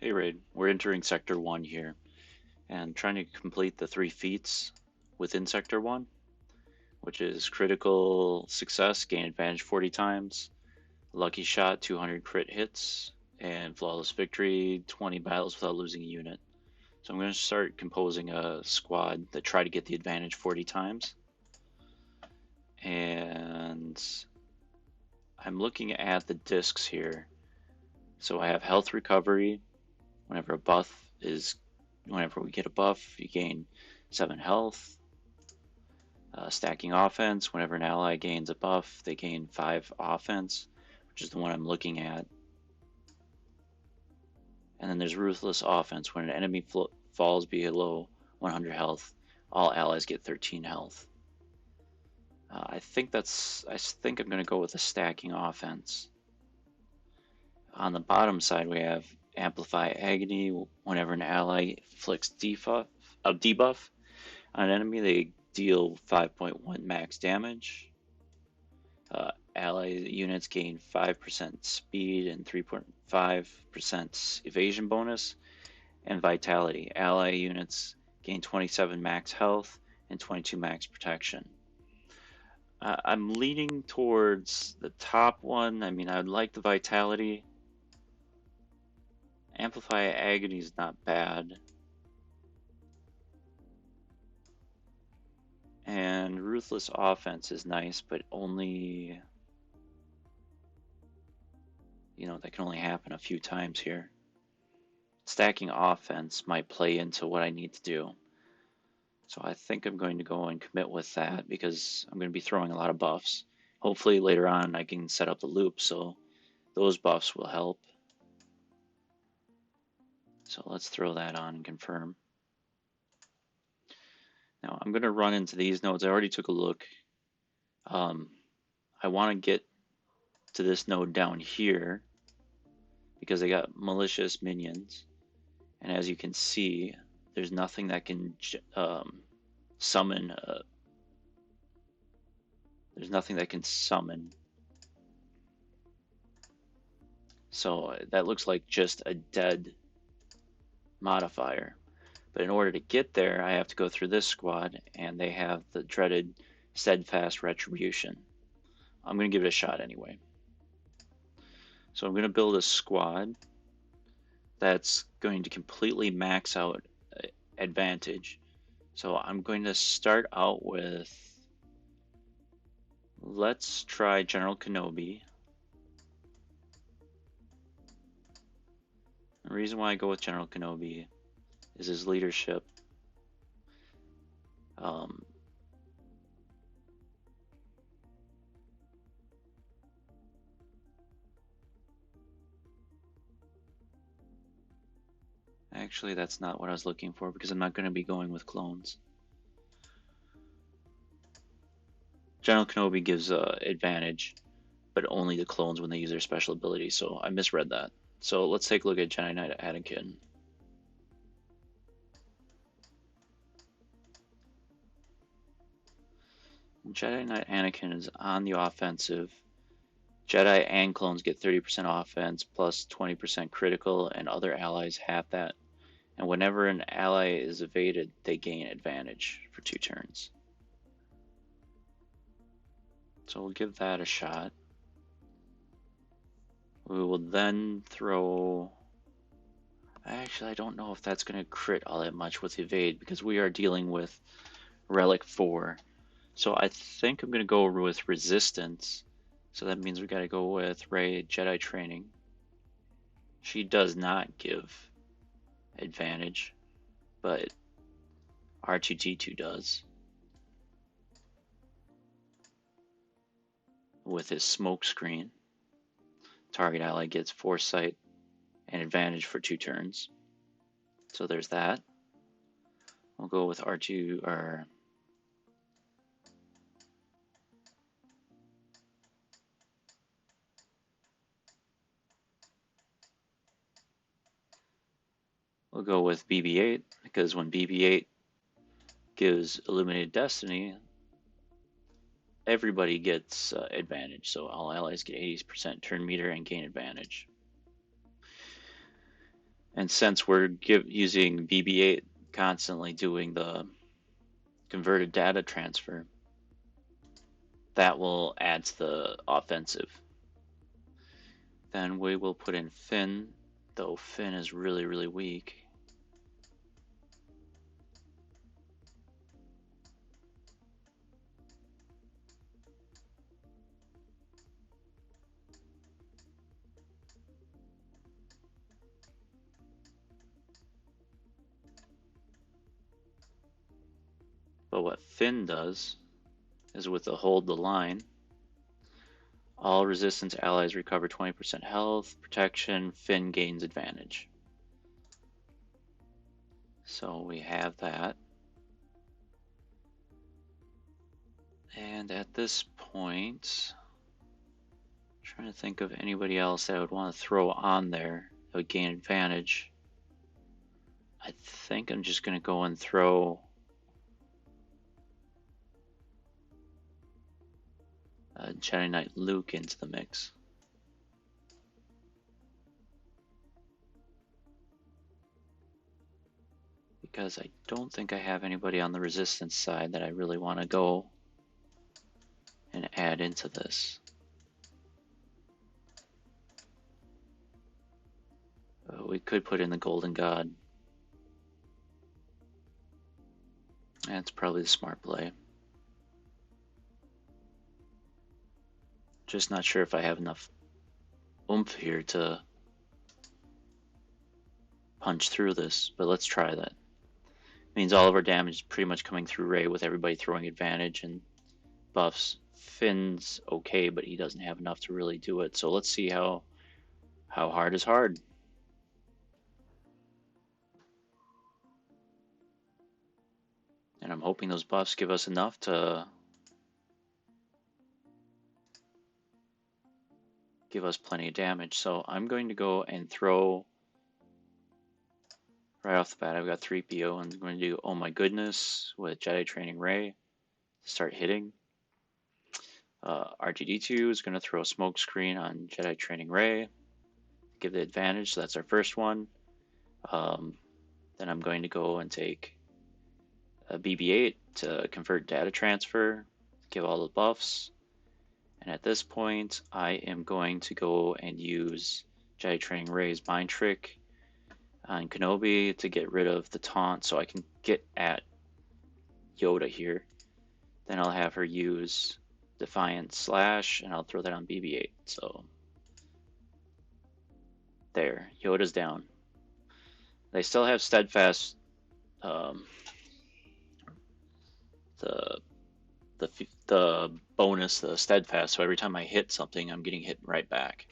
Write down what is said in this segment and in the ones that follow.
Hey Raid, we're entering Sector 1 here and trying to complete the 3 feats within Sector 1, which is critical success, gain advantage 40 times, lucky shot 200 crit hits, and flawless victory 20 battles without losing a unit. So I'm going to start composing a squad that try to get the advantage 40 times. And I'm looking at the discs here. So I have health recovery. Whenever we get a buff, you gain 7 health. Stacking offense, whenever an ally gains a buff, they gain 5 offense, which is the one I'm looking at. And then there's ruthless offense. When an enemy falls below 100 health, all allies get 13 health. I think I'm going to go with the stacking offense. On the bottom side, we have Amplify Agony. Whenever an ally inflicts a debuff on an enemy, they deal 5.1 max damage. Ally units gain 5% speed and 3.5% evasion bonus. And Vitality. Ally units gain 27 max health and 22 max protection. I'm leaning towards the top one. I mean, I would like the Vitality. Amplify Agony is not bad. And Ruthless Offense is nice, but only, that can only happen a few times here. Stacking offense might play into what I need to do. So I think I'm going to go and commit with that because I'm going to be throwing a lot of buffs. Hopefully later on I can set up the loop so those buffs will help. So let's throw that on and confirm. Now I'm going to run into these nodes. I already took a look. I want to get to this node down here because they got malicious minions. And as you can see, there's nothing that can summon. There's nothing that can summon. So that looks like just a dead modifier. But in order to get there, I have to go through this squad, and they have the dreaded Steadfast Retribution. I'm going to give it a shot anyway. So I'm going to build a squad that's going to completely max out advantage. So I'm going to start out with, let's try General Kenobi. The reason why I go with General Kenobi is his leadership. Actually, that's not what I was looking for because I'm not going to be going with clones. General Kenobi gives advantage, but only to clones when they use their special ability, so I misread that. So let's take a look at Jedi Knight Anakin. Jedi Knight Anakin is on the offensive. Jedi and clones get 30% offense plus 20% critical, and other allies have that. And whenever an ally is evaded, they gain advantage for 2 turns. So we'll give that a shot. We will then throw... Actually, I don't know if that's going to crit all that much with evade because we are dealing with Relic 4. So I think I'm going to go with resistance. So that means we got to go with Rey Jedi Training. She does not give advantage, but R2-D2 does. With his smoke screen, target ally gets foresight and advantage for 2 turns. So there's that. We'll go with R2 or we'll go with BB-8 because when BB-8 gives Illuminated Destiny, everybody gets advantage. So all allies get 80% turn meter and gain advantage. And since we're using BB-8 constantly doing the converted data transfer, that will add to the offensive. Then we will put in Finn, though Finn is really, really weak. But what Finn does is with the hold the line, all resistance allies recover 20% health, protection, Finn gains advantage. So we have that. And at this point, I'm trying to think of anybody else that I would want to throw on there that would gain advantage. I think I'm just going to go and throw Jedi Knight Luke into the mix. Because I don't think I have anybody on the resistance side that I really want to go and add into this. We could put in the Golden God. That's probably the smart play. Just not sure if I have enough oomph here to punch through this, but let's try that. It means all of our damage is pretty much coming through Rey with everybody throwing advantage and buffs. Finn's okay, but he doesn't have enough to really do it. So let's see how hard is hard. And I'm hoping those buffs give us enough to give us plenty of damage. So I'm going to go and throw right off the bat. I've got 3PO and I'm going to do Oh My Goodness with Jedi Training Rey to start hitting. R2D2 is going to throw a smoke screen on Jedi Training Rey, give the advantage. So that's our first one. Then I'm going to go and take a BB-8 to convert data transfer, give all the buffs. And at this point, I am going to go and use Jedi Training Rey's Mind Trick on Kenobi to get rid of the taunt so I can get at Yoda here. Then I'll have her use Defiant Slash, and I'll throw that on BB-8. So there, Yoda's down. They still have Steadfast, the bonus, the Steadfast. So every time I hit something, I'm getting hit right back.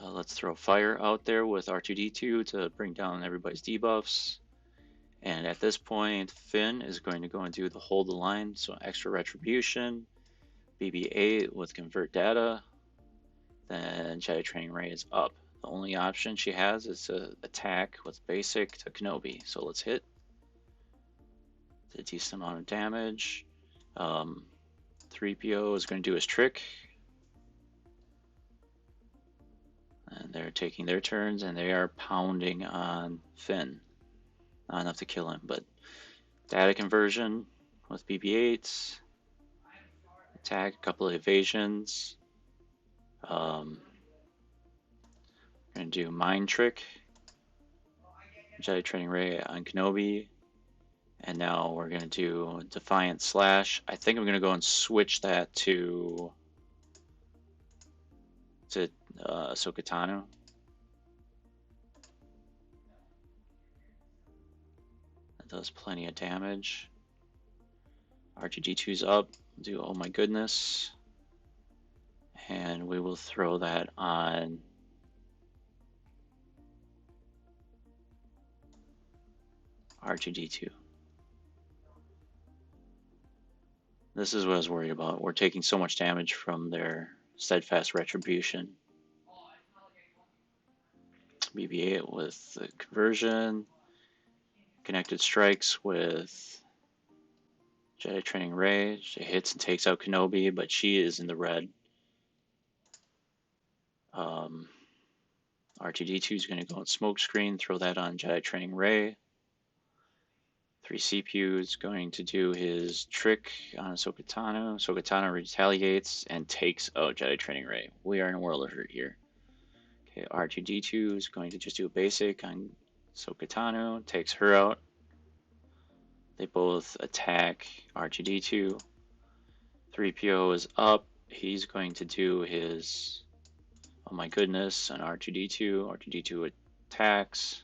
Let's throw Fire out there with R2D2 to bring down everybody's debuffs. And at this point, Finn is going to go and do the Hold the Line, so extra Retribution, BB-8 with Convert Data, then Jedi Training Rey is up. The only option she has is to attack with Basic to Kenobi. So let's hit. It's a decent amount of damage. 3PO is going to do his trick. And they're taking their turns, and they are pounding on Finn. Not enough to kill him, but data conversion with BB-8s. Attack, a couple of evasions. Going to do Mind Trick. Jedi Training Rey on Kenobi. And now we're going to do Defiant Slash. I think I'm going to go and switch that to Ahsoka Tano. That does plenty of damage. R2D2's up. Do Oh My Goodness. And we will throw that on R2D2. This is what I was worried about. We're taking so much damage from their Steadfast Retribution. BB-8 with the conversion. Connected strikes with Jedi Training Rey. She hits and takes out Kenobi, but she is in the red. R2D2 is going to go on smoke screen, throw that on Jedi Training Ray. 3CPU is going to do his trick on Ahsoka Tano. Ahsoka Tano retaliates and takes out Jedi Training Ray. We are in a world of hurt here. Okay, R2D2 is going to just do a basic on Ahsoka Tano, takes her out. They both attack R2D2. 3PO is up. He's going to do his, oh my goodness, on R2D2. R2D2 attacks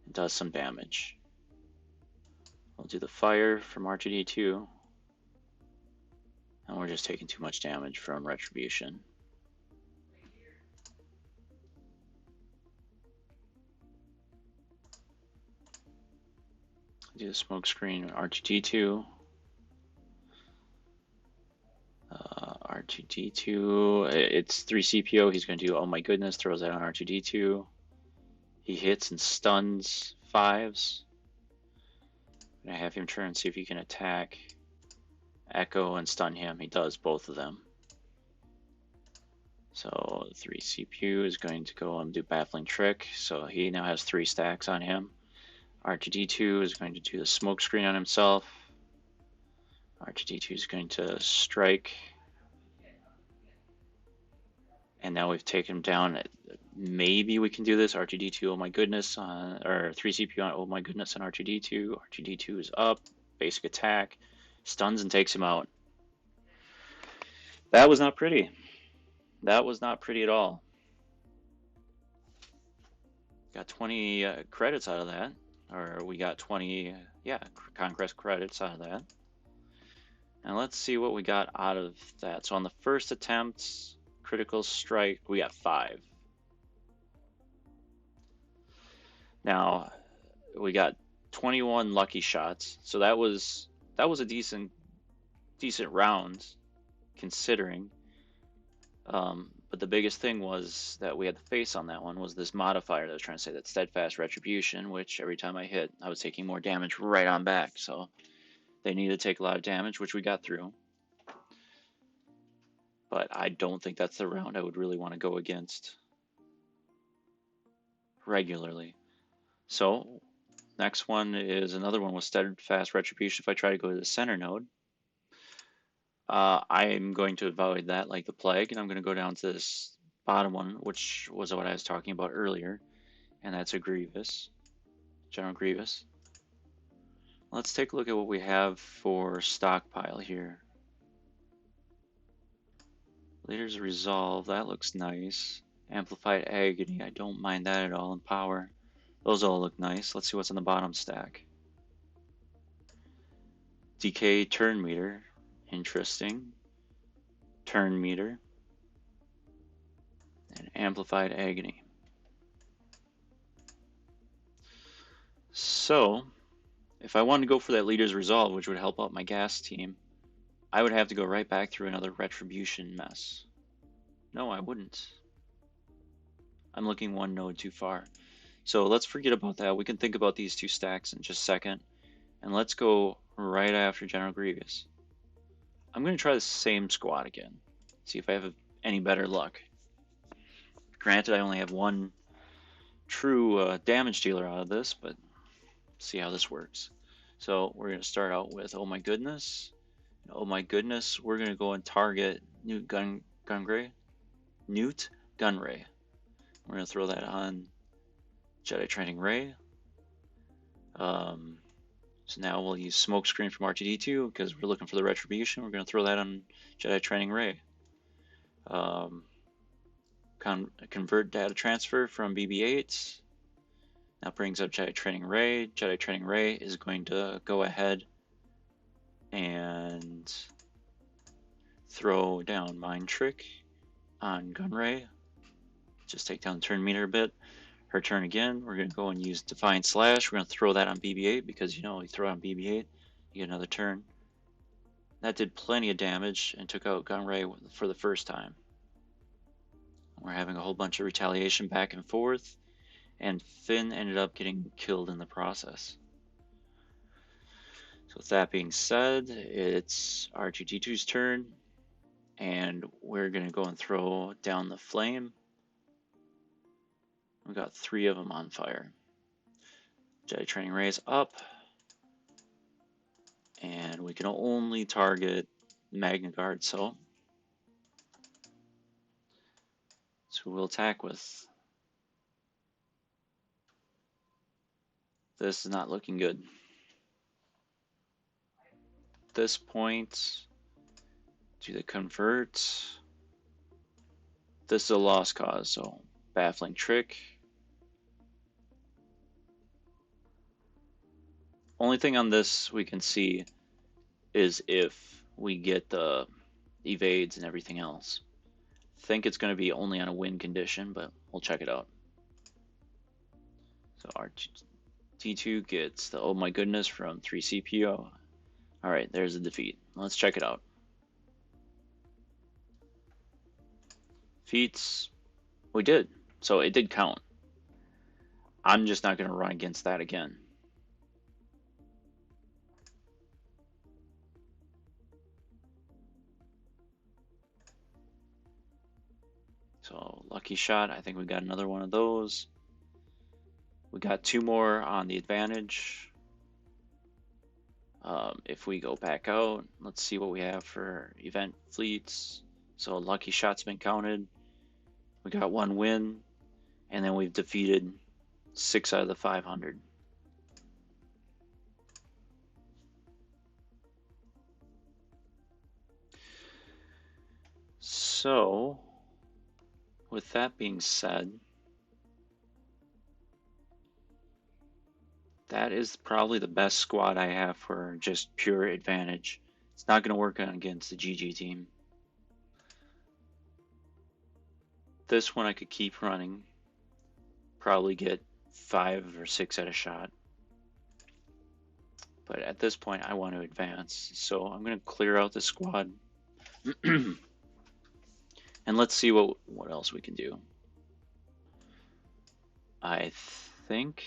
and does some damage. We'll do the fire from R2D2. And we're just taking too much damage from Retribution. Do the smoke screen R2D2. R2D2, it's 3CPO. He's going to do, oh my goodness, throws that on R2D2. He hits and stuns 5s. I'm going to have him turn and see if he can attack Echo and stun him. He does both of them. So 3CPU is going to go and do Baffling Trick. So he now has 3 stacks on him. R2D2 is going to do the smoke screen on himself. R2D2 is going to strike. And now we've taken him down. Maybe we can do this. R2D2, oh my goodness, or 3CPU on, oh my goodness, on R2D2. R2D2 is up. Basic attack. Stuns and takes him out. That was not pretty. That was not pretty at all. Got 20 credits out of that. Or we got 20, Conquest credits out of that. And let's see what we got out of that. So on the first attempt, critical strike, we got 5. Now, we got 21 lucky shots. So that was a decent round, considering. But the biggest thing was that we had the face on that one was this modifier that I was trying to say, that steadfast retribution, which every time I hit, I was taking more damage right on back. So they needed to take a lot of damage, which we got through. But I don't think that's the round I would really want to go against regularly. So next one is another one with steadfast retribution. If I try to go to the center node, I'm going to avoid that like the plague, and I'm going to go down to this bottom one, which was what I was talking about earlier, and that's a Grievous, General Grievous. Let's take a look at what we have for stockpile here. Leader's Resolve, that looks nice. Amplified Agony, I don't mind that at all, and Power. Those all look nice. Let's see what's on the bottom stack. Decay Turn Meter, interesting. Turn Meter. And Amplified Agony. So, if I wanted to go for that Leader's Resolve, which would help out my gas team, I would have to go right back through another Retribution mess. No, I wouldn't. I'm looking one node too far. So let's forget about that. We can think about these 2 stacks in just a second. And let's go right after General Grievous. I'm going to try the same squad again. See if I have any better luck. Granted, I only have 1 true damage dealer out of this, but see how this works. So we're going to start out with, oh my goodness. Oh my goodness, we're going to go and target Newt Gunray. We're going to throw that on Jedi Training Ray. So now we'll use Smoke Screen from R2D2 because we're looking for the Retribution. We're going to throw that on Jedi Training Ray. Convert data transfer from BB-8. That brings up Jedi Training Ray. Jedi Training Ray is going to go ahead and throw down Mind Trick on Gunray. Just take down the turn meter a bit. Her turn again. We're going to go and use Defiant Slash. We're going to throw that on BB-8 because, you know, you throw it on BB-8, you get another turn. That did plenty of damage and took out Gunray for the first time. We're having a whole bunch of retaliation back and forth, and Finn ended up getting killed in the process. So with that being said, it's R2D2's turn, and we're going to go and throw down the flame. We got 3 of them on fire. Jedi Training Rays up. And we can only target Magna Guard, so we'll attack with. This is not looking good. At this point, do they convert? This is a lost cause, so baffling trick. Only thing on this we can see is if we get the evades and everything else. Think it's going to be only on a win condition, but we'll check it out. So our T2 gets the oh my goodness from 3 CPO. Alright, there's the defeat. Let's check it out. Feats, we did. So it did count. I'm just not going to run against that again. So lucky shot, I think we got another one of those. We got 2 more on the advantage. If we go back out, let's see what we have for event fleets. So lucky shot's been counted. We got 1 win, and then we've defeated 6 out of the 500. So, with that being said, that is probably the best squad I have for just pure advantage. It's not going to work against the GG team. This one I could keep running. Probably get 5 or 6 at a shot. But at this point, I want to advance. So I'm going to clear out the squad. And let's see what else we can do. I think...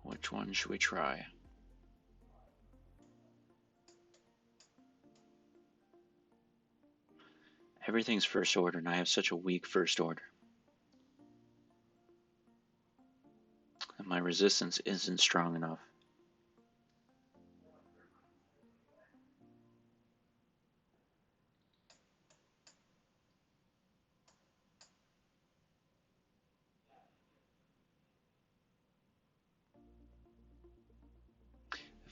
Which one should we try? Everything's first order, and I have such a weak first order. And my resistance isn't strong enough.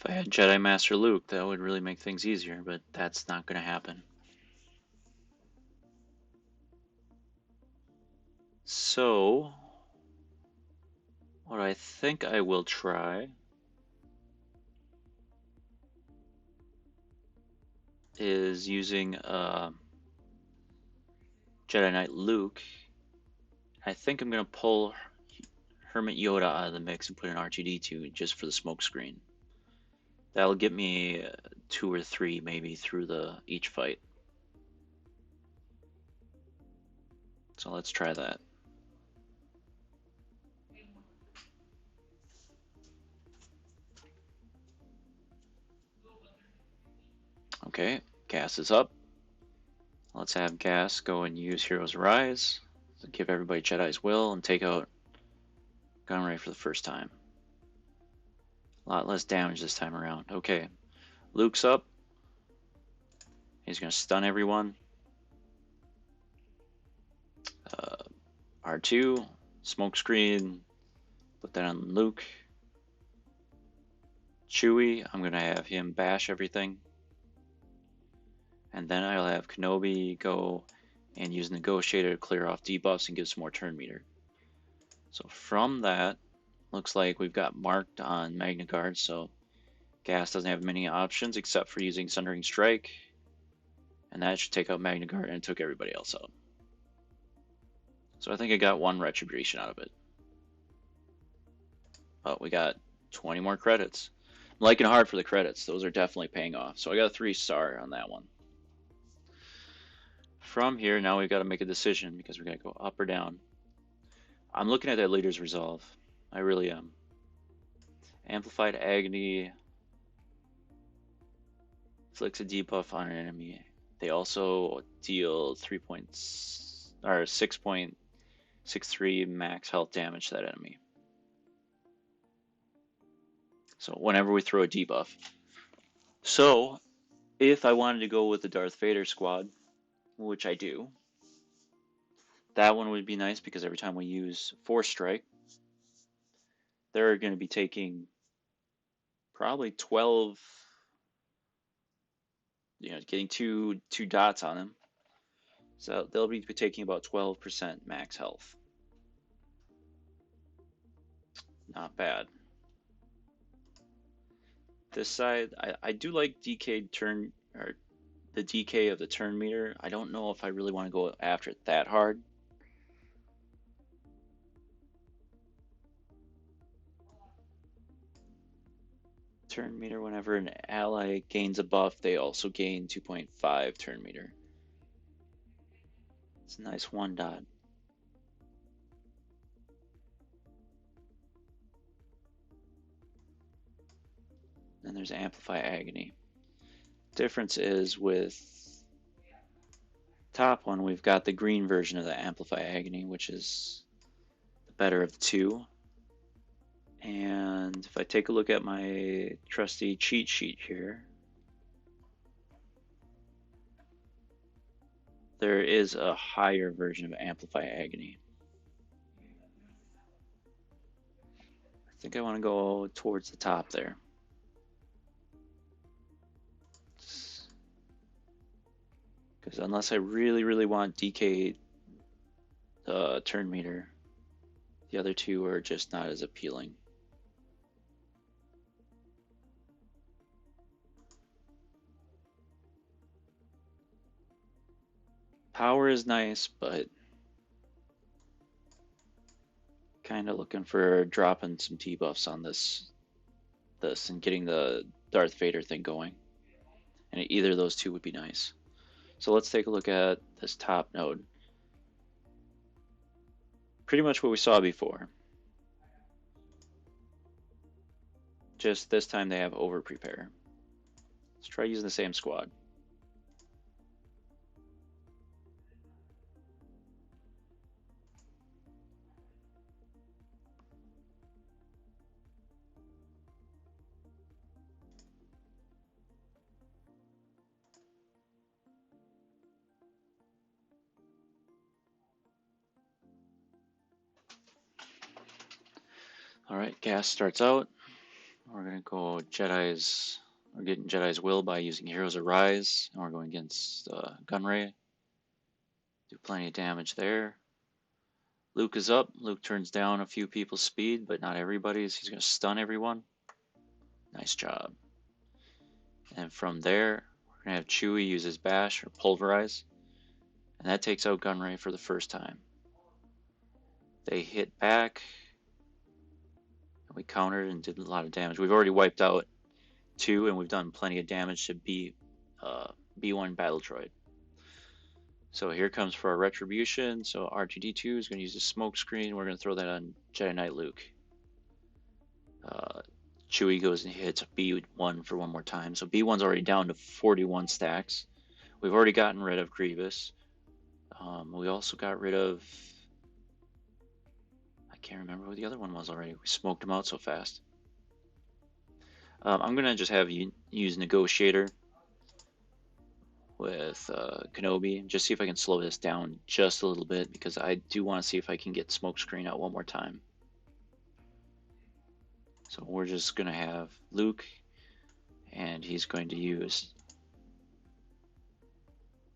If I had Jedi Master Luke, that would really make things easier, but that's not going to happen. So, what I think I will try is using Jedi Knight Luke. I think I'm going to pull Hermit Yoda out of the mix and put an R2-D2 just for the smoke screen. That'll get me 2 or 3 maybe through each fight. So let's try that. Okay, gas is up. Let's have gas go and use Hero's Rise. So give everybody Jedi's Will and take out Gunray for the first time. A lot less damage this time around. Okay, Luke's up. He's going to stun everyone. R2, smoke screen, put that on Luke. Chewie, I'm going to have him bash everything. And then I'll have Kenobi go and use Negotiator to clear off debuffs and give some more turn meter. So from that, looks like we've got marked on Magna Guard, so Gas doesn't have many options except for using Sundering Strike. And that should take out Magna Guard, and it took everybody else out. So I think I got 1 Retribution out of it. But we got 20 more credits. I'm liking hard for the credits. Those are definitely paying off. So I got a 3-star on that one. From here, now we've got to make a decision because we're going to go up or down. I'm looking at that Leader's Resolve. I really am. Amplified Agony inflicts a debuff on an enemy. They also deal 6.63 max health damage to that enemy. So whenever we throw a debuff. So if I wanted to go with the Darth Vader squad, which I do, that one would be nice because every time we use Force Strike, they're going to be taking probably 12, getting two dots on them. So they'll be taking about 12% max health. Not bad. This side, I do like DK turn, or the DK of the turn meter. I don't know if I really want to go after it that hard. Turn meter, whenever an ally gains a buff, they also gain 2.5 turn meter. It's a nice one dot. Then there's Amplify Agony. Difference is with top one, we've got the green version of the Amplify Agony, which is the better of the two. And if I take a look at my trusty cheat sheet here, there is a higher version of Amplify Agony. I think I want to go towards the top there. Because unless I really, really want DK turn meter, the other two are just not as appealing. Power is nice, but kind of looking for dropping some debuffs on this and getting the Darth Vader thing going. And either of those two would be nice. So let's take a look at this top node. Pretty much what we saw before. Just this time they have over prepare. Let's try using the same squad. Alright, gas starts out. We're going to go Jedi's. We're getting Jedi's Will by using Heroes Arise. And we're going against Gunray. Do plenty of damage there. Luke is up. Luke turns down a few people's speed, but not everybody's. He's going to stun everyone. Nice job. And from there, we're going to have Chewie use his Bash or Pulverize. And that takes out Gunray for the first time. They hit back. And we countered and did a lot of damage. We've already wiped out 2, and we've done plenty of damage to B1 Battle Droid. So here comes for our Retribution. So R2-D2 is going to use the smoke screen. We're going to throw that on Jedi Knight Luke. Chewie goes and hits B1 for one more time. So B1's already down to 41 stacks. We've already gotten rid of Grievous. We also got rid of... I can't remember who the other one was already. We smoked him out so fast. I'm going to just have you use Negotiator with Kenobi. Just see if I can slow this down just a little bit, because I do want to see if I can get Smokescreen out one more time. So we're just going to have Luke, and he's going to use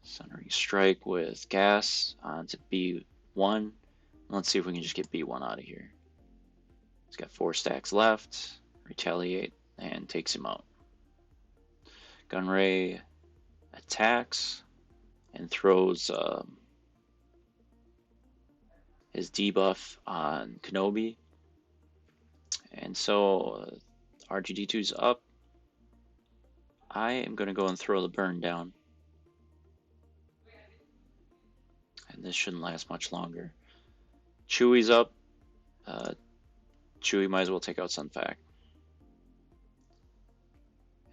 Sundering Strike with Gas onto B1. Let's see if we can just get B1 out of here. He's got 4 stacks left. Retaliate, and takes him out. Gunray attacks and throws his debuff on Kenobi. And so R2-D2's up. I am going to go and throw the burn down. And this shouldn't last much longer. Chewie's up. Chewie might as well take out Sunfac.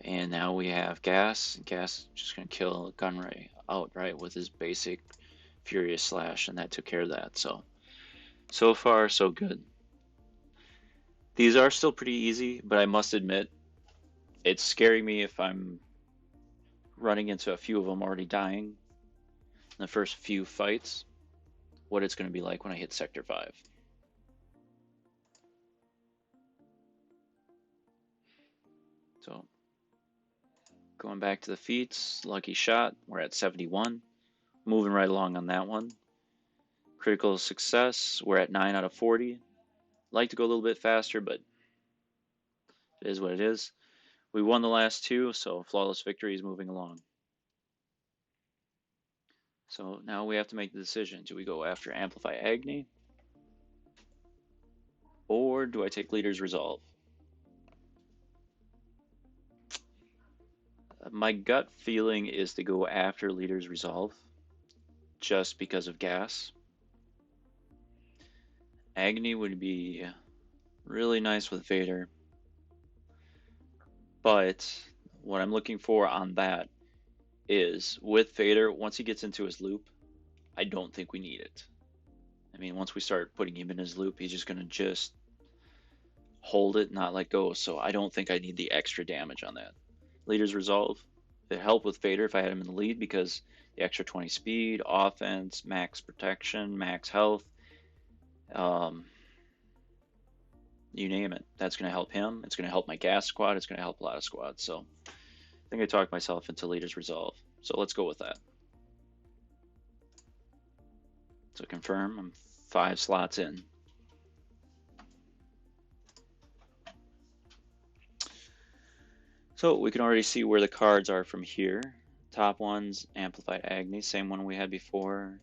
And now we have Gas. Gas just gonna kill Gunray outright with his basic Furious Slash, and that took care of that. So far, so good. These are still pretty easy, but I must admit, it's scaring me if I'm running into a few of them already dying in the first few fights, what it's going to be like when I hit Sector 5. So, going back to the feats, lucky shot, we're at 71. Moving right along on that one. Critical success, we're at 9 out of 40. Like to go a little bit faster, but it is what it is. We won the last two, so flawless victory is moving along. So now we have to make the decision. Do we go after Amplify Agni? Or do I take Leader's Resolve? My gut feeling is to go after Leader's Resolve, just because of Gas. Agni would be really nice with Vader, but what I'm looking for on that is with Vader, once he gets into his loop, I don't think we need it. I mean, once we start putting him in his loop, he's just going to just hold it, not let go, so I don't think I need the extra damage on that. Leader's Resolve, it helped with Vader if I had him in the lead because the extra 20 speed, offense, max protection, max health, you name it. That's going to help him. It's going to help my Gas squad. It's going to help a lot of squads. So I think I talked myself into Leader's Resolve. So let's go with that. So confirm, I'm 5 slots in. So we can already see where the cards are from here. Top one's Amplified Agni, same one we had before.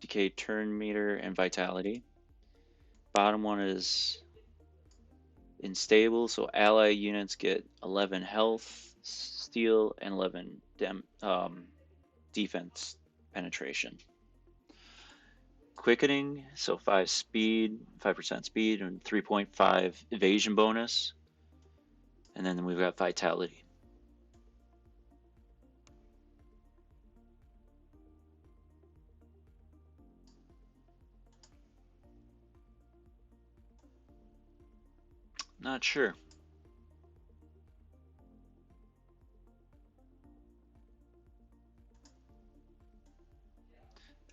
Decay Turn Meter and Vitality. Bottom one is Unstable, so ally units get 11 health, steal, and 11 defense penetration. Quickening, so 5 speed, 5% speed, and 3.5 evasion bonus. And then we've got Vitality. Not sure.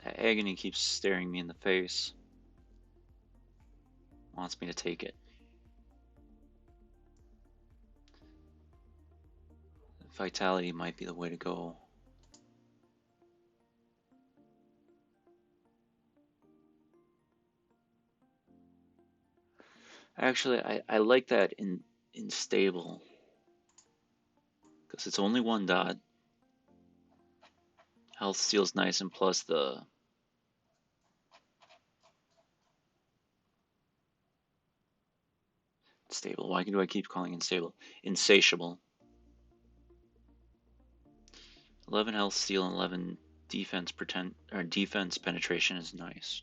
That Agony keeps staring me in the face. Wants me to take it. Vitality might be the way to go. Actually, I like that in stable because it's only 1 dot. Health steal's nice, and plus the stable. Why do I keep calling unstable? Insatiable. 11 health steal and 11 defense defense penetration is nice.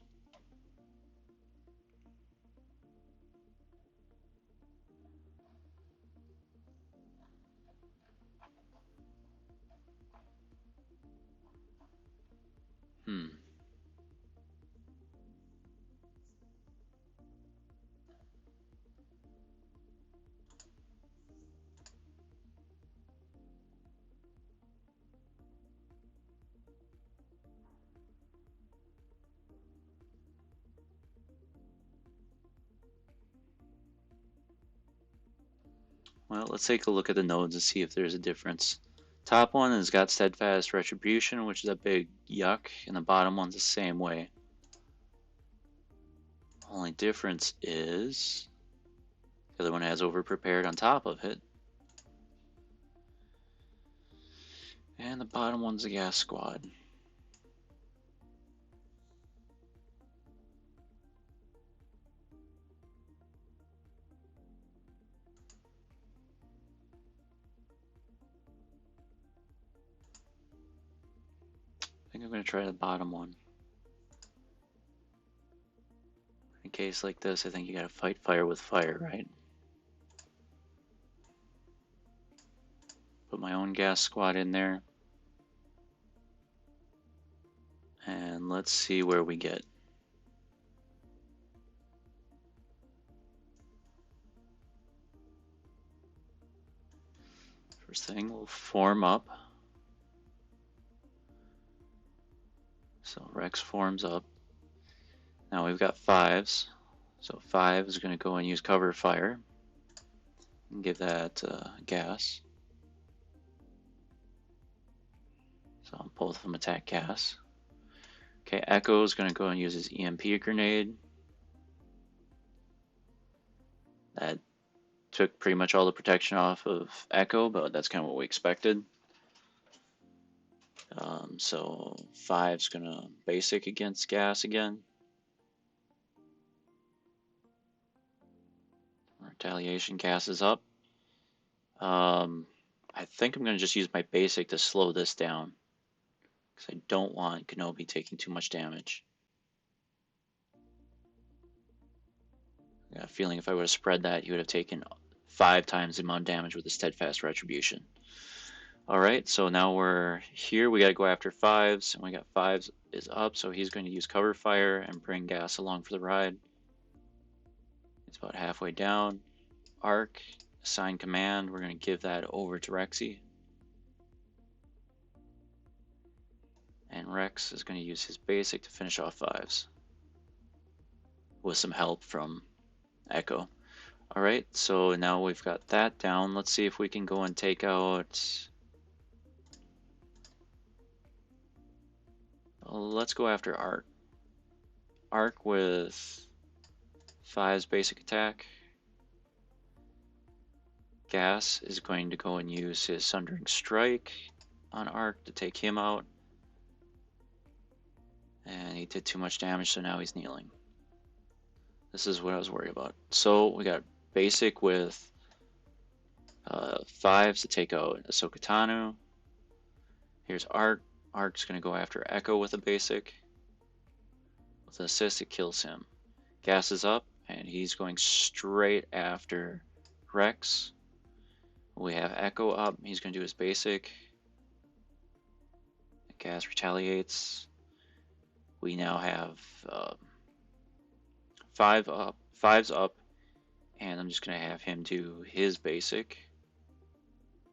Well, let's take a look at the nodes and see if there's a difference. Top one has got Steadfast Retribution, which is a big yuck, and the bottom one's the same way. Only difference is the other one has Overprepared on top of it. And the bottom one's a Gas squad. I think I'm going to try the bottom one. In case like this, I think you got to fight fire with fire, right? Put my own gas squad in there. And let's see where we get. First thing, we'll form up. So Rex forms up. Now we've got 5s. So 5 is going to go and use cover fire. And give that gas. So both of them attack gas. Okay, Echo is going to go and use his EMP grenade. That took pretty much all the protection off of Echo, but that's kind of what we expected. So 5's going to basic against gas again. Retaliation, gas is up. I think I'm going to just use my basic to slow this down, because I don't want Kenobi taking too much damage. I got a feeling if I would have spread that, he would have taken 5 times the amount of damage with the Steadfast Retribution. Alright, so now we're here. We got to go after 5s, and we got 5s is up, so he's going to use cover fire and bring gas along for the ride. It's about halfway down. Arc, assign command. We're going to give that over to Rexy. And Rex is going to use his basic to finish off 5s. With some help from Echo. Alright, so now we've got that down. Let's see if we can go and take out... Let's go after Arc. Arc with 5's basic attack. Gas is going to go and use his Sundering Strike on Arc to take him out. And he did too much damage, so now he's kneeling. This is what I was worried about. So we got basic with 5s to take out Ahsoka Tano. Here's Arc. Arc's going to go after Echo with a basic. With an assist, it kills him. Gas is up, and he's going straight after Rex. We have Echo up. He's going to do his basic. Gas retaliates. We now have 5's up, and I'm just going to have him do his basic.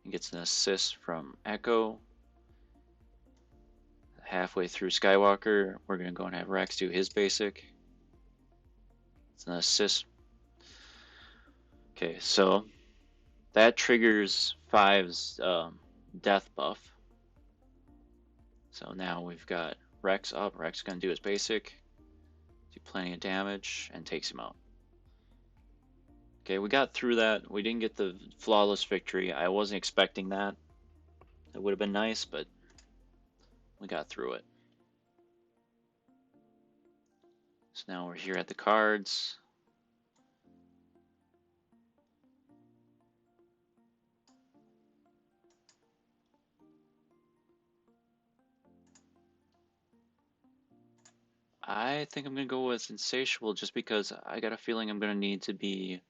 He gets an assist from Echo. Halfway through Skywalker, we're going to go and have Rex do his basic. It's an assist. Okay, so that triggers 5's death buff. So now we've got Rex up. Rex is going to do his basic, do plenty of damage, and takes him out. Okay, we got through that. We didn't get the flawless victory. I wasn't expecting that. It would have been nice, but we got through it. So now we're here at the cards. I think I'm going to go with Insatiable just because I got a feeling I'm going to need to be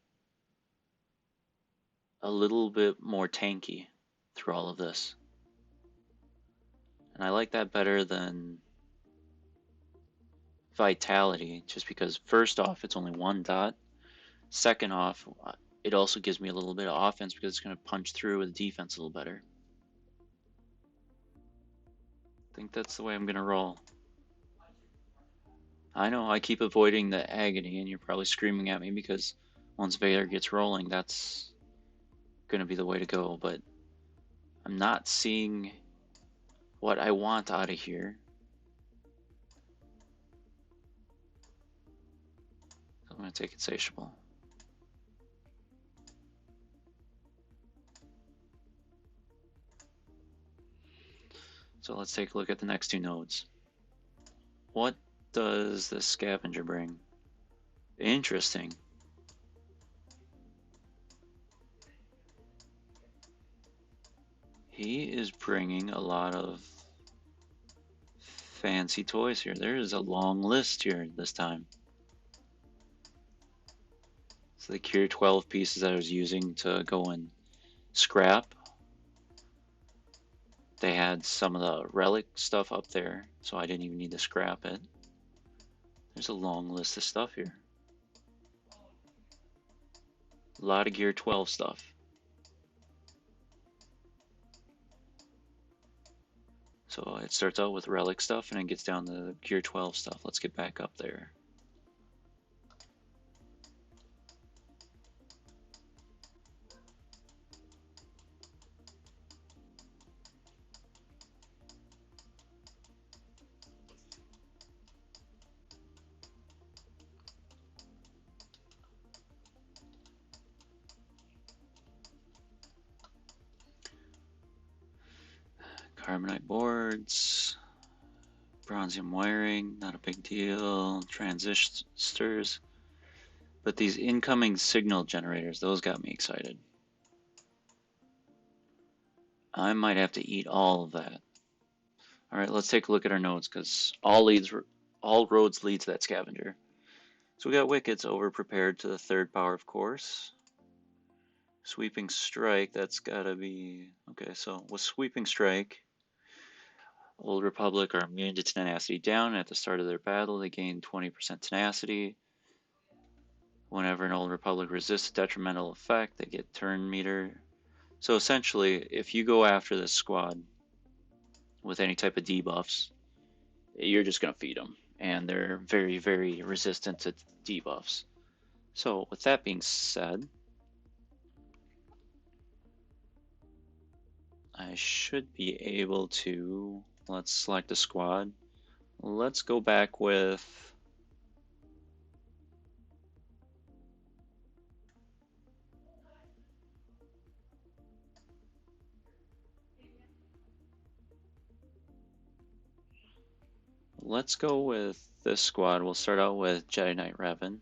a little bit more tanky through all of this. And I like that better than Vitality, just because first off, it's only 1 dot. Second off, it also gives me a little bit of offense because it's going to punch through with defense a little better. I think that's the way I'm going to roll. I know I keep avoiding the agony, and you're probably screaming at me because once Vader gets rolling, that's going to be the way to go, but I'm not seeing what I want out of here. So I'm going to take Insatiable. So let's take a look at the next 2 nodes. What does the Scavenger bring? Interesting. He is bringing a lot of fancy toys here. There is a long list here this time. So the Cure 12 pieces that I was using to go and scrap. They had some of the relic stuff up there, so I didn't even need to scrap it. There's a long list of stuff here. A lot of Gear 12 stuff. So it starts out with relic stuff and it gets down to Gear 12 stuff. Let's get back up there. Carbonite boards, bronzium wiring, not a big deal. Transistors. But these incoming signal generators, those got me excited. I might have to eat all of that. All right, let's take a look at our nodes because all roads lead to that scavenger. So we got Wickets over prepared to the 3rd power, of course. Sweeping Strike, that's gotta be okay. So with Sweeping Strike, Old Republic are immune to tenacity down. At the start of their battle, they gain 20% tenacity. Whenever an Old Republic resists a detrimental effect, they get turn meter. So essentially, if you go after this squad with any type of debuffs, you're just going to feed them. And they're very, very resistant to debuffs. So with that being said, I should be able to, let's select a squad. Let's go back with this squad. We'll start out with Jedi Knight Revan.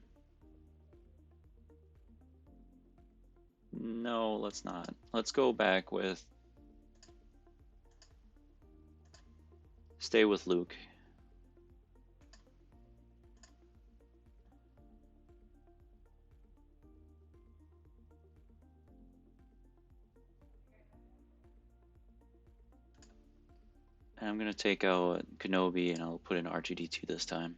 No, let's not. Let's go back with stay with Luke. And I'm going to take out Kenobi and I'll put in R2-D2 this time.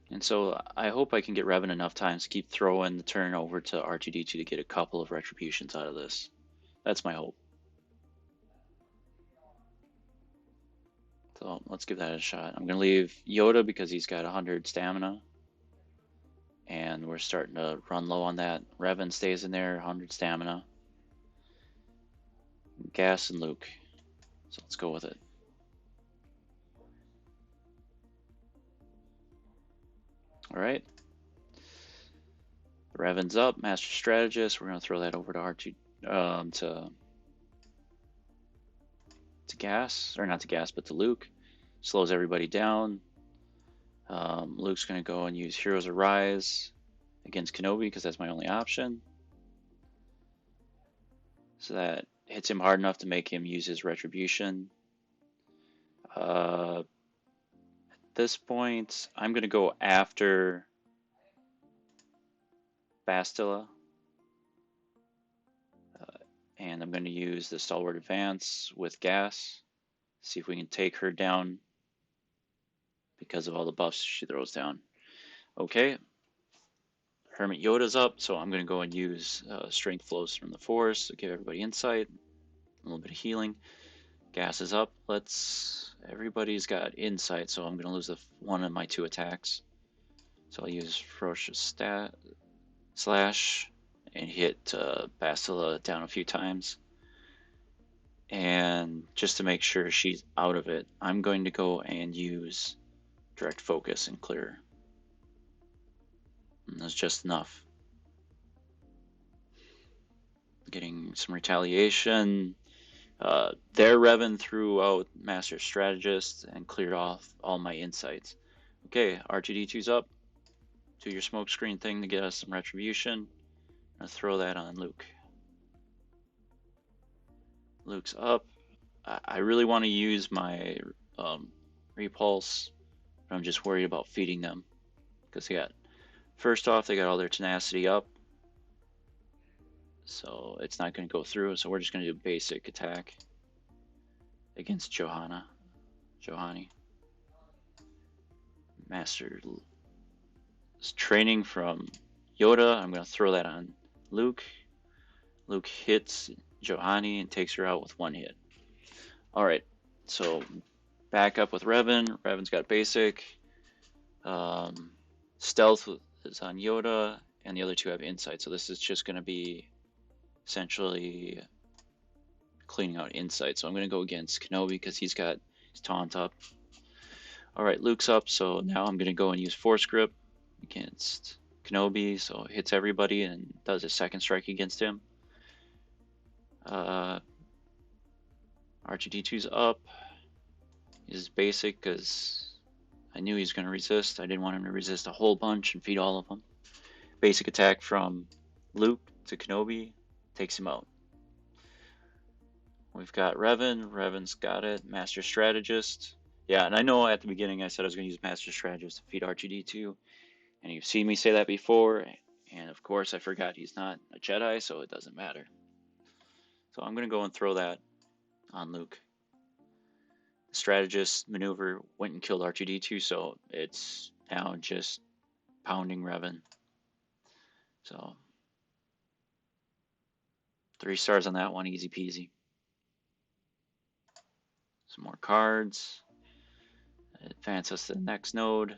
And so I hope I can get Revan enough times to keep throwing the turn over to R2-D2 to get a couple of retributions out of this. That's my hope. So let's give that a shot. I'm going to leave Yoda because he's got 100 stamina. And we're starting to run low on that. Revan stays in there, 100 stamina. Gas and Luke. So let's go with it. Alright. Revan's up, Master Strategist. We're going to throw that over to R2 to Gas, or not to Gas, but to Luke. Slows everybody down. Luke's going to go and use Heroes Arise against Kenobi because that's my only option. So that hits him hard enough to make him use his Retribution. At this point, I'm going to go after Bastila. And I'm going to use the Stalwart Advance with Gas. See if we can take her down because of all the buffs she throws down. Okay. Hermit Yoda's up, so I'm going to go and use Strength Flows from the Force to give everybody insight, a little bit of healing. Gas is up. Everybody's got insight, so I'm going to lose one of my 2 attacks. So I'll use Ferocious Slash and hit Bastila down a few times. And just to make sure she's out of it, I'm going to go and use Direct Focus and clear. And that's just enough. Getting some retaliation. Their Revan threw out Master Strategist and cleared off all my insights. Okay, R2-D2's up. Do your smoke screen thing to get us some retribution. I'll throw that on Luke. Luke's up. I really want to use my repulse, but I'm just worried about feeding them because they got First off, they got all their tenacity up, so it's not going to go through. So we're just going to do basic attack against Johanny. Master training from Yoda. I'm going to throw that on Luke. Luke hits Johanny and takes her out with one hit. Alright, so back up with Revan. Revan's got basic. Stealth is on Yoda, and the other two have insight. So this is just going to be essentially cleaning out insight. So I'm going to go against Kenobi because he's got his taunt up. Alright, Luke's up, so now I'm going to go and use Force Grip against Kenobi, so it hits everybody and does a second strike against him. R2D2's up. He's basic because I knew he was going to resist. I didn't want him to resist a whole bunch and feed all of them. Basic attack from Luke to Kenobi takes him out. We've got Revan. Revan's got it. Master Strategist. Yeah, and I know at the beginning I said I was going to use Master Strategist to feed R2D2, and you've seen me say that before, and of course I forgot he's not a Jedi, so it doesn't matter. So I'm going to go and throw that on Luke. The Strategist maneuver went and killed R2D2, so it's now just pounding Revan. So 3 stars on that one, easy peasy. Some more cards. Advance us to the next node.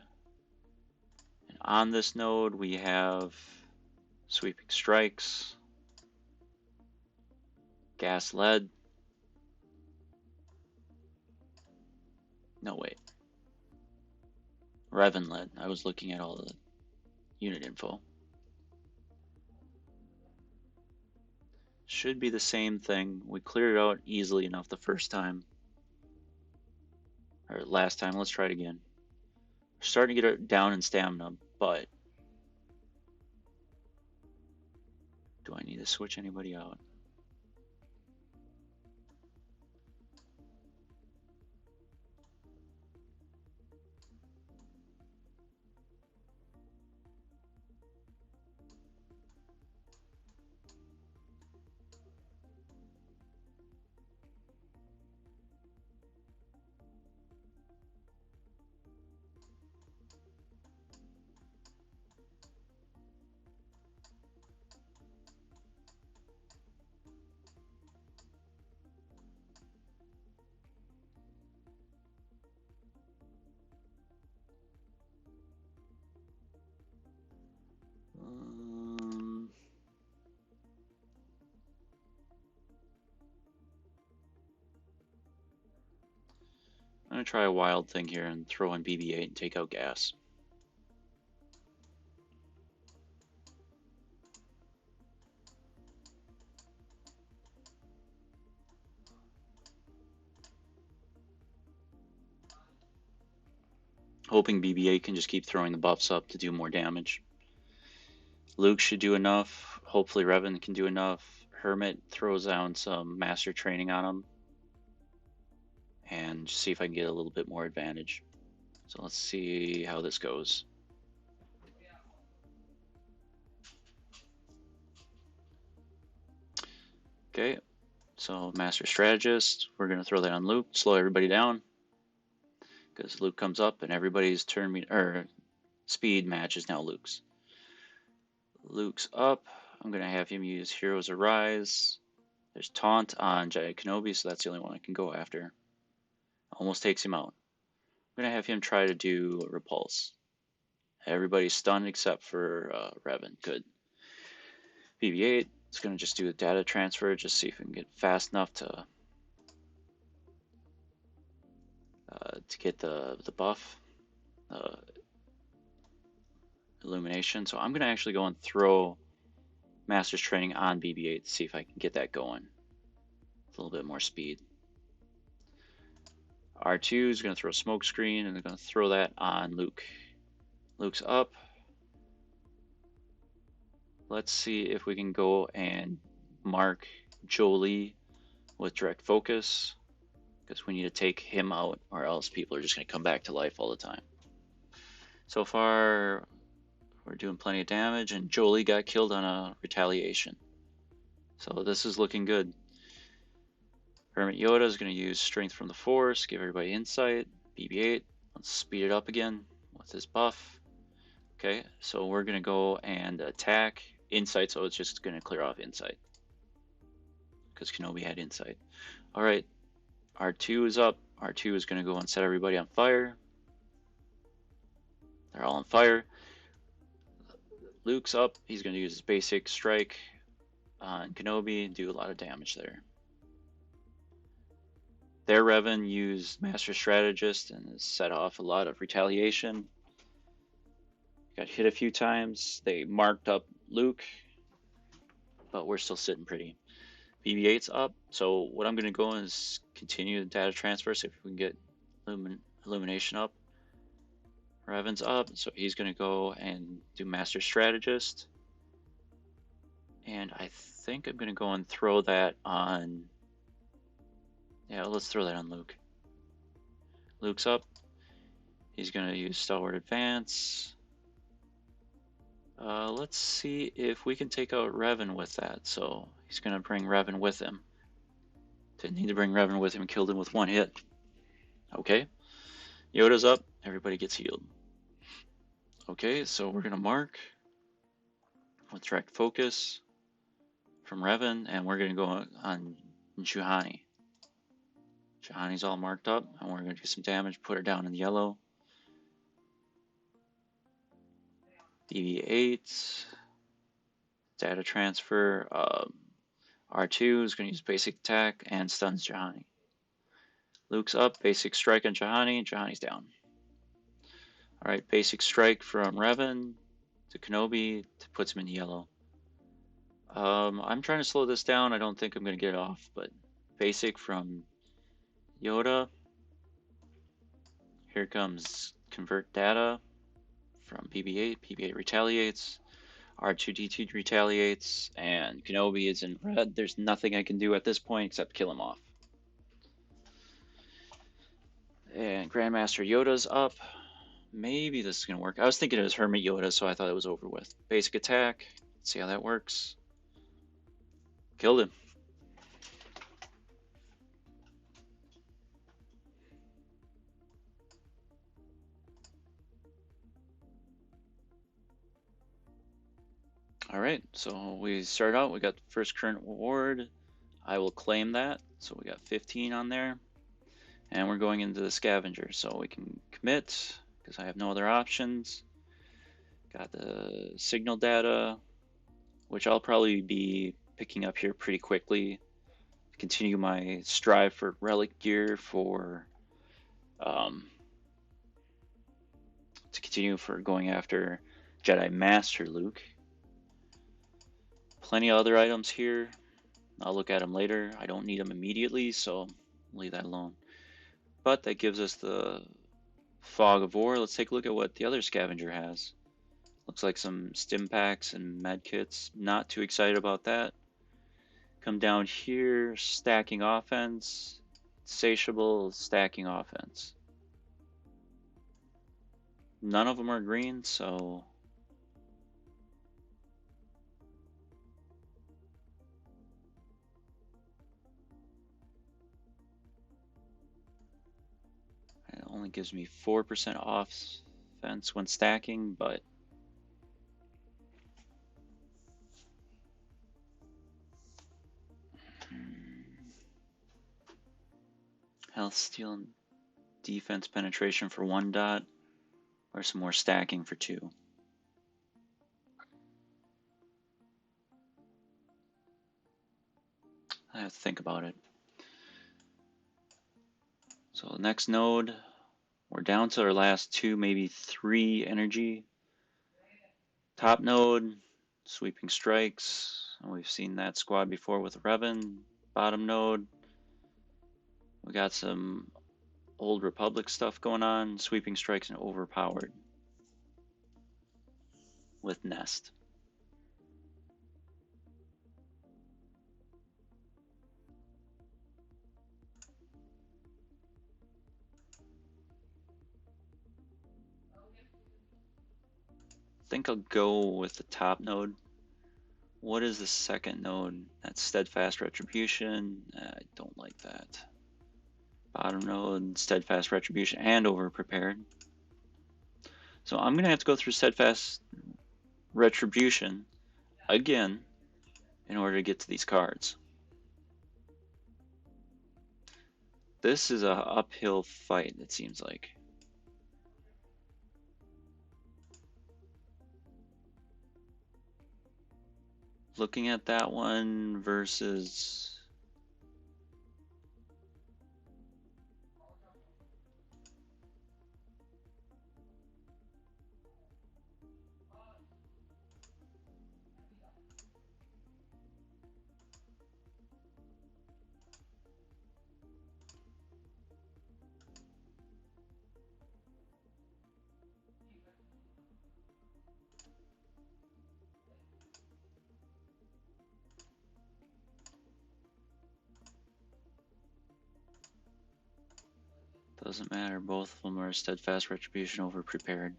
And on this node we have Sweeping Strikes, Gas Lead. No, wait. Revan Lead. I was looking at all the unit info. Should be the same thing. We cleared it out easily enough the first time. Or last time. Let's try it again. We're starting to get it down in stamina, but do I need to switch anybody out? I'm going to try a wild thing here and throw in BB-8 and take out gas. Hoping BB-8 can just keep throwing the buffs up to do more damage. Luke should do enough. Hopefully Revan can do enough. Hermit throws down some master training on him. And see if I can get a little bit more advantage. So let's see how this goes. Okay, so Master Strategist, we're going to throw that on Luke, slow everybody down. Because Luke comes up and everybody's speed matches now Luke's. Luke's up. I'm going to have him use Heroes Arise. There's Taunt on Jedi Kenobi, so that's the only one I can go after. Almost takes him out. I'm going to have him try to do Repulse. Everybody's stunned except for Revan. Good. BB-8 is going to just do a data transfer, just see if we can get fast enough to get the buff. Illumination. So I'm going to actually go and throw Master's Training on BB-8 to see if I can get that going. A little bit more speed. R2 is going to throw Smoke Screen, and they're going to throw that on Luke. Luke's up. Let's see if we can go and mark Jolie with direct focus, because we need to take him out, or else people are just going to come back to life all the time. So far, we're doing plenty of damage, and Jolie got killed on a retaliation. So this is looking good. Hermit Yoda is going to use Strength from the Force, give everybody insight. BB-8, let's speed it up again with his buff. Okay, so we're going to go and attack insight, so it's just going to clear off insight. Because Kenobi had insight. Alright, R2 is up. R2 is going to go and set everybody on fire. They're all on fire. Luke's up. He's going to use his basic strike on Kenobi and do a lot of damage there. Their Revan used Master Strategist and has set off a lot of retaliation. Got hit a few times. They marked up Luke, but we're still sitting pretty. BB-8's up, so what I'm going to go is continue the data transfer, see if we can get illumination up. Revan's up, so he's going to go and do Master Strategist. And I think I'm going to go and throw that on... Yeah, let's throw that on Luke. Luke's up. He's going to use Stalwart Advance. Let's see if we can take out Revan with that. So he's going to bring Revan with him. Didn't need to bring Revan with him, killed him with one hit. Okay. Yoda's up. Everybody gets healed. Okay, so we're going to mark with direct focus from Revan, and we're going to go on Juhani. Juhani's all marked up, and we're going to do some damage, put her down in yellow. BB-8, data transfer. R2 is going to use basic attack and stuns Juhani. Luke's up, basic strike on Juhani. Juhani's down. Alright, basic strike from Revan to Kenobi to puts him in yellow. I'm trying to slow this down. I don't think I'm going to get it off, but basic from Yoda. Here comes convert data from BB-8. BB-8 retaliates. R2-D2 retaliates, and Kenobi is in red. There's nothing I can do at this point except kill him off. And Grandmaster Yoda's up. Maybe this is going to work. I was thinking it was Hermit Yoda, so I thought it was over with. Basic attack. Let's see how that works. Killed him. Alright, so we start out, we got the first current reward. I will claim that, so we got 15 on there. And we're going into the scavenger, so we can commit, because I have no other options. Got the signal data, which I'll probably be picking up here pretty quickly. Continue my strive for relic gear for, to continue for going after Jedi Master Luke. Plenty of other items here. I'll look at them later. I don't need them immediately, so leave that alone. But that gives us the Fog of War. Let's take a look at what the other scavenger has. Looks like some stim packs and med kits. Not too excited about that. Come down here, stacking offense. Insatiable stacking offense. None of them are green, so... It only gives me 4% offense when stacking, but health, steal, and defense penetration for 1 dot, or some more stacking for 2. I have to think about it. So the next node, we're down to our last 2, maybe 3 energy. Top node, sweeping strikes. We've seen that squad before with Revan. Bottom node, we got some Old Republic stuff going on. Sweeping strikes and overpowered with Nest. think I'll go with the top node. What is the second node? That's Steadfast Retribution. I don't like that. Bottom node, Steadfast Retribution, and Overprepared. So I'm going to have to go through Steadfast Retribution again in order to get to these cards. This is a uphill fight, it seems like. Looking at that one versus... Doesn't matter, both of them are Steadfast Retribution over Prepared.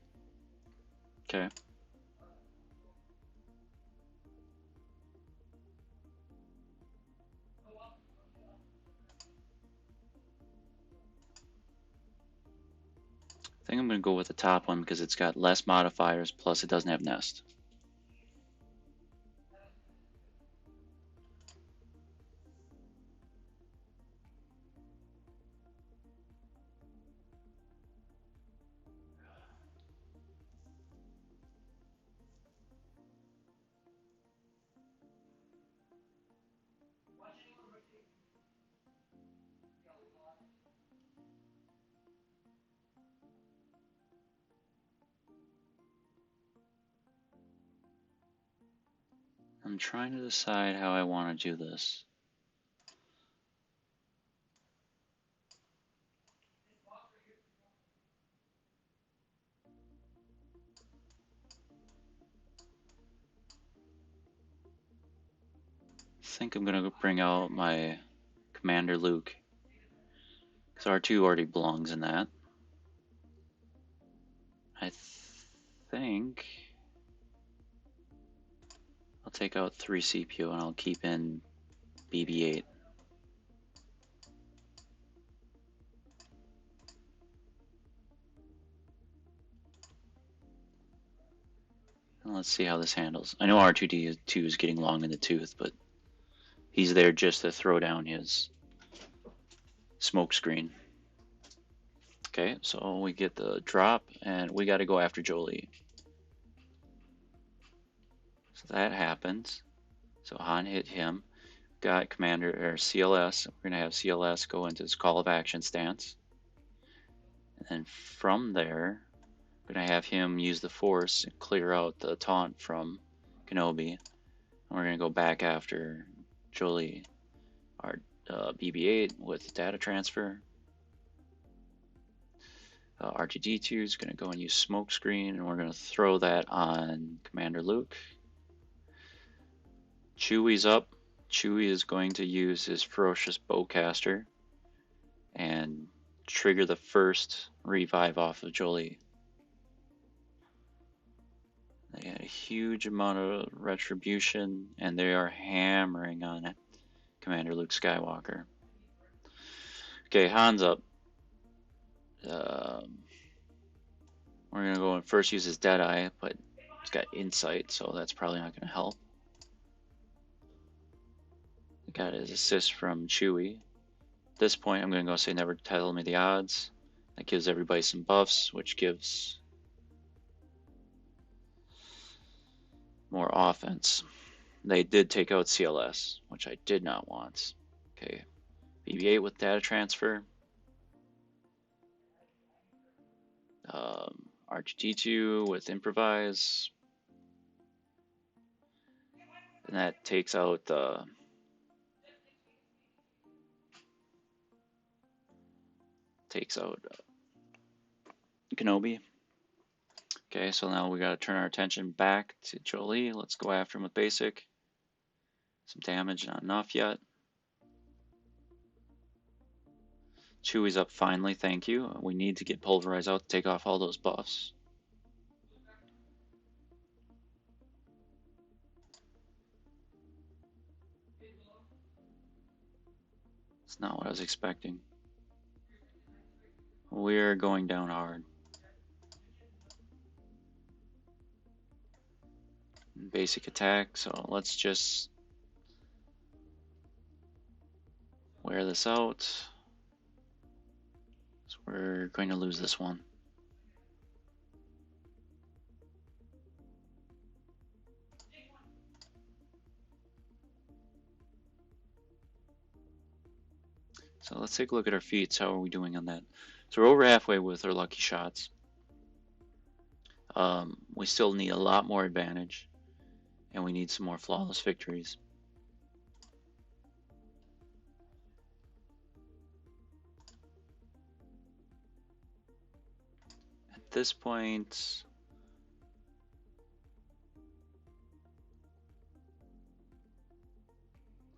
Okay. I think I'm going to go with the top one because it's got less modifiers, plus it doesn't have Nest. I'm trying to decide how I want to do this. I think I'm going to bring out my Commander Luke, because R2 already belongs in that. I think I'll take out 3 CPU and I'll keep in BB-8. And let's see how this handles. I know R2D2 is getting long in the tooth, but he's there just to throw down his smoke screen. Okay, so we get the drop, and we got to go after Jolie. So that happens. So Han hit him. Got Commander or CLS. We're gonna have CLS go into his call of action stance, and then from there, we're gonna have him use the Force and clear out the taunt from Kenobi. And we're gonna go back after Jolie, our BB-8 with data transfer. R2D2 is going to go and use Smokescreen, and we're going to throw that on Commander Luke. Chewie's up. Chewie is going to use his Ferocious Bowcaster and trigger the first revive off of Jolie. They got a huge amount of retribution, and they are hammering on Commander Luke Skywalker. Okay, Han's up. We're going to go and first use his Deadeye, but he's got Insight, so that's probably not going to help. Got his assist from Chewie. At this point, I'm going to go say never tell me the odds. That gives everybody some buffs, which gives more offense. They did take out CLS, which I did not want. Okay, BB-8 with data transfer. R2D2 with improvise, and that takes out Kenobi. Okay, so now we got to turn our attention back to Jolie. Let's go after him with basic. Some damage, not enough yet. Chewie's up finally, thank you. We need to get Pulverize out to take off all those buffs. It's not what I was expecting. We're going down hard. Basic attack, so let's just wear this out. So we're going to lose this one. So let's take a look at our feats. How are we doing on that? So we're over halfway with our lucky shots. We still need a lot more advantage, and we need some more flawless victories. At this point,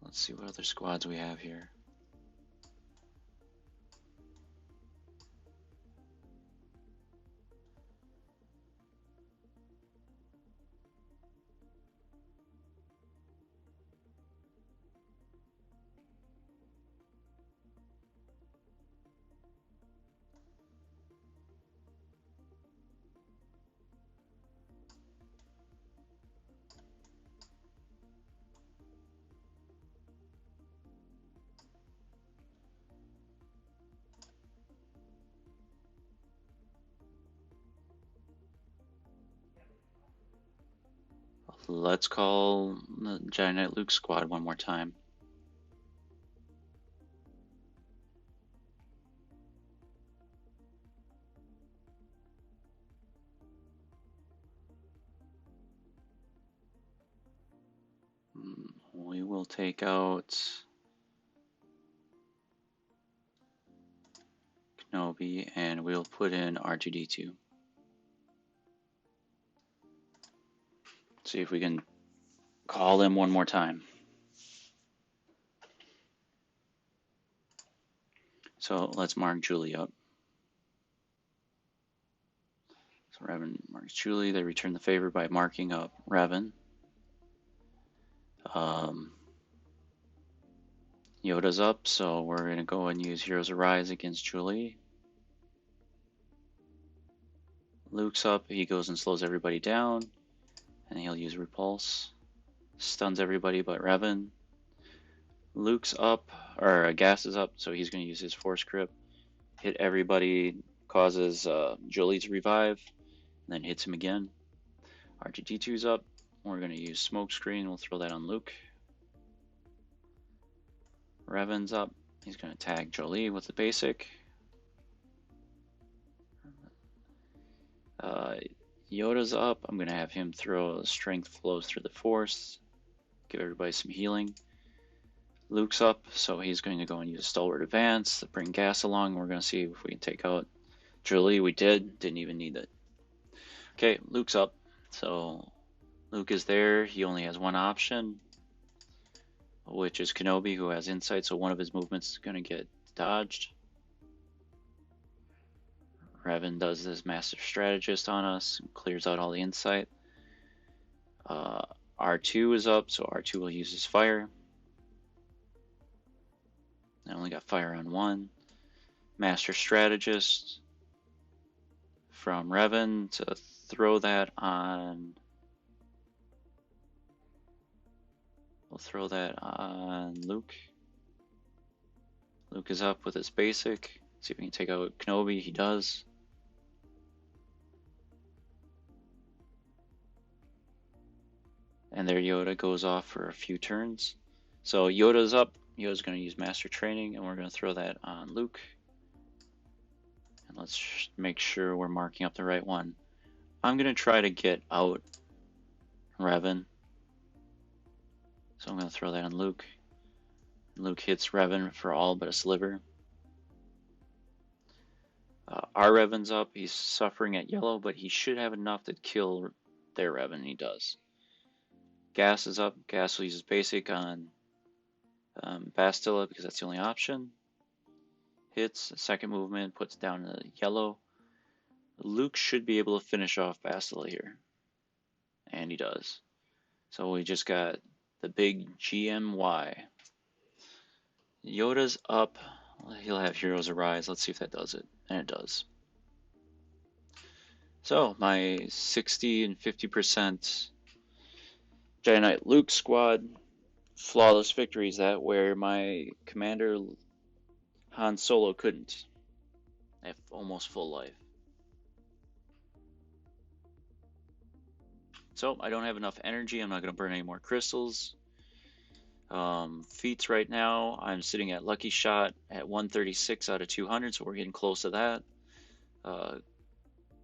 let's see what other squads we have here. Let's call the Giant Knight Luke squad one more time. We will take out Kenobi and we'll put in R2-D2. See if we can call him one more time. So let's mark Julie up. So Revan marks Julie. They return the favor by marking up Revan. Yoda's up, so we're going to go and use Heroes Arise against Julie. Luke's up. He goes and slows everybody down. And he'll use Repulse. Stuns everybody but Revan. Luke's up, or Gas is up, so he's going to use his Force Grip. Hit everybody, causes Julie to revive, and then hits him again. R2-D2's up. We're going to use Smokescreen. We'll throw that on Luke. Revan's up. He's going to tag Jolie with the basic. Yoda's up. I'm going to have him throw Strength Flows Through the Force. Give everybody some healing. Luke's up, so he's going to go and use Stalwart Advance to bring Gas along. We're going to see if we can take out Jolie. We didn't even need it. Okay, Luke's up. So Luke is there. He only has one option, which is Kenobi, who has insight, so one of his movements is going to get dodged. Revan does this Master Strategist on us, and clears out all the insight. R2 is up, so R2 will use his fire. I only got fire on one. Master Strategist from Revan to throw that on. We'll throw that on Luke. Luke is up with his basic. See if we can take out Kenobi. He does. And there Yoda goes off for a few turns. So Yoda's up. Yoda's going to use Master Training, and we're going to throw that on Luke. And let's make sure we're marking up the right one. I'm going to try to get out Revan. So I'm going to throw that on Luke. Luke hits Revan for all but a sliver. Our Revan's up. He's suffering at yellow, but he should have enough to kill their Revan. He does. Gas is up. Gas will use his basic on Bastila because that's the only option. Hits. Second movement puts down the yellow. Luke should be able to finish off Bastila here. And he does. So we just got the big GMY. Yoda's up. He'll have Heroes Arise. Let's see if that does it. And it does. So, my 60 and 50% Jedi Knight Luke squad. Flawless victories that where my commander Han Solo couldn't. I have almost full life. So, I don't have enough energy. I'm not going to burn any more crystals. Feats right now, I'm sitting at Lucky Shot at 136 out of 200, so we're getting close to that.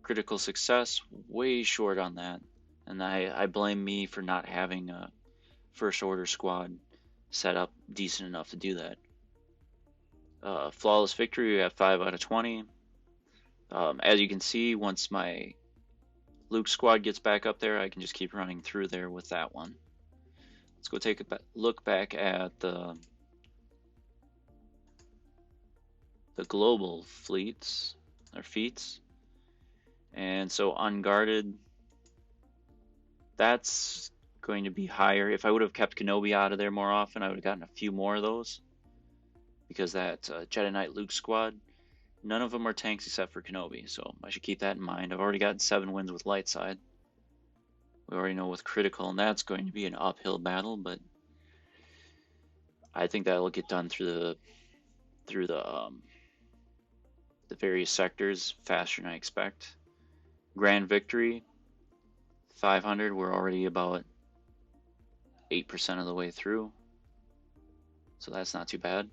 Critical success, way short on that. And I blame me for not having a First Order squad set up decent enough to do that. Flawless victory, we have 5 out of 20. As you can see, once my Luke squad gets back up there, I can just keep running through there with that one. Let's go take a look back at the global fleets, or feats. And so unguarded, that's going to be higher. If I would have kept Kenobi out of there more often, I would have gotten a few more of those. Because that Jedi Knight Luke squad, none of them are tanks except for Kenobi, so I should keep that in mind. I've already gotten 7 wins with light side. We already know with critical, and that's going to be an uphill battle, but I think that'll get done through the various sectors faster than I expect. Grand victory, 500. We're already about 8% of the way through, so that's not too bad.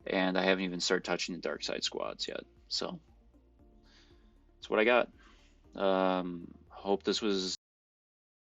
And I haven't even started touching the dark side squads yet, so that's what I got. Hope this was